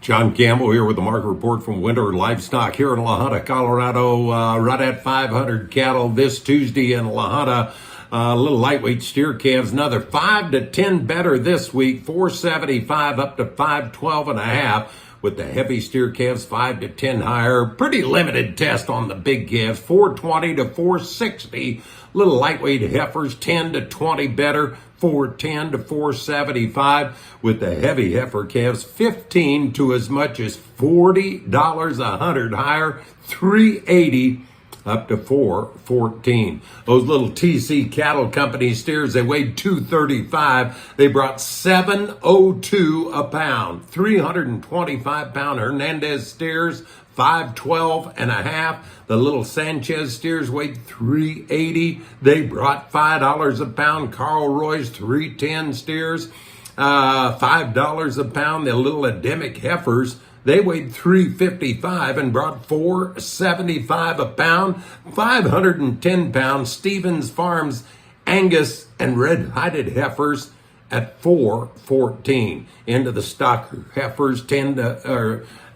John Campbell here with the market report from Winter Livestock here in La Junta, Colorado. Right at 500 cattle this Tuesday in La Junta. Little lightweight steer calves, another 5 to 10 better this week, 475 up to 512 and a half. With the heavy steer calves, 5 to 10 higher. Pretty limited test on the big calves, 420 to 460. Little lightweight heifers, 10 to 20 better, 410 to 475. With the heavy heifer calves, 15 to as much as $40 a hundred higher, 380 up to 414. Those little TC Cattle Company steers, they weighed 235. They brought 702 a pound. 325 pound Hernandez steers, 512 and a half. The little Sanchez steers weighed 380. They brought $5 a pound. Carl Roy's 310 steers, $5 a pound. The little Endemic heifers, they weighed 355 and brought 475 a pound. 510 pounds Stevens Farms Angus and red-hided heifers at 414. Into the stock heifers, 20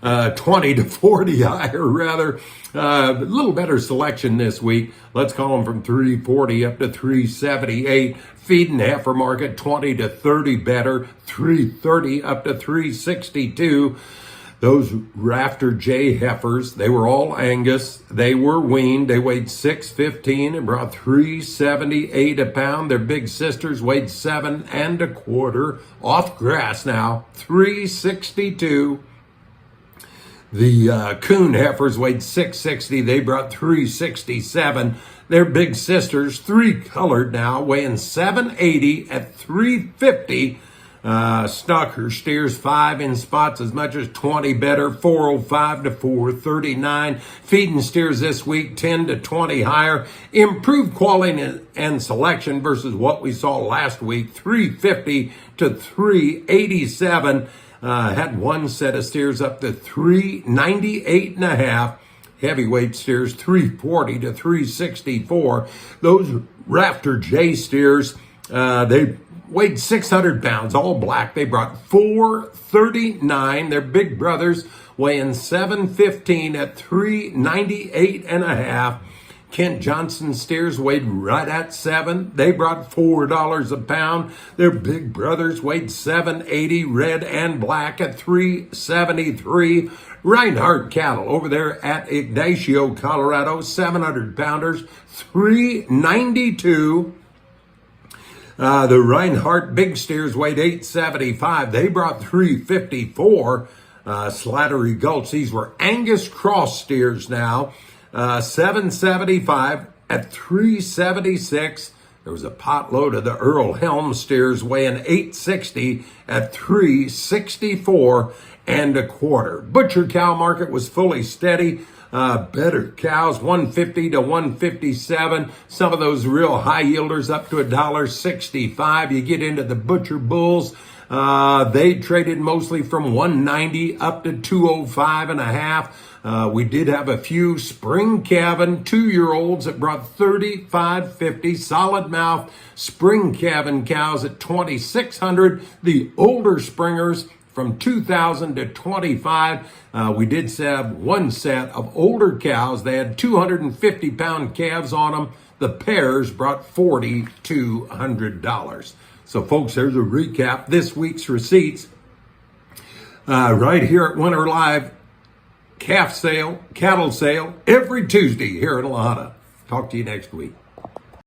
to 40 higher rather. A little better selection this week. Let's call them from 340 up to 378. Feeding heifer market, 20 to 30 better, 330 up to 362. Those Rafter J heifers, they were all Angus. They were weaned. They weighed 615 and brought 378 a pound. Their big sisters weighed 7 and a quarter. Off grass now, 362. The coon heifers weighed 660. They brought 367. Their big sisters, 3 colored now, weighing 780 at 350. Stocker steers, 5 in spots, as much as 20 better, 405 to 439. Feeding steers this week, 10 to 20 higher. Improved quality and selection versus what we saw last week, 350 to 387. Had one set of steers up to 398 and a half. Heavyweight steers, 340 to 364. Those Rafter J steers, they weighed 600 pounds, all black. They brought 439. Their big brothers weighing 715 at 398 and a half. Kent Johnson steers weighed right at 7. They brought $4 a pound. Their big brothers weighed 780, red and black at 373. Reinhardt cattle over there at Ignacio, Colorado, 700 pounders, 392. The Reinhardt big steers weighed 875. They brought 354. Slattery Gulch, these were Angus cross steers now. 775 at 376. There was a potload of the Earl Helm steers weighing 860 at 364 and a quarter. Butcher cow market was fully steady. Better cows, 150 to 157. Some of those real high yielders up to $1.65. You get into the butcher bulls. They traded mostly from 190 up to 205 and a half. We did have a few spring calving 2-year-olds that brought 35.50. Solid mouth spring calving cows at 2,600. The older springers from 2,000 to 25. We did have one set of older cows. They had 250-pound calves on them. The pairs brought $4,200. So, folks, there's a recap. This week's receipts right here at Winter Live. Calf sale, cattle sale, every Tuesday here in La Junta. Talk to you next week.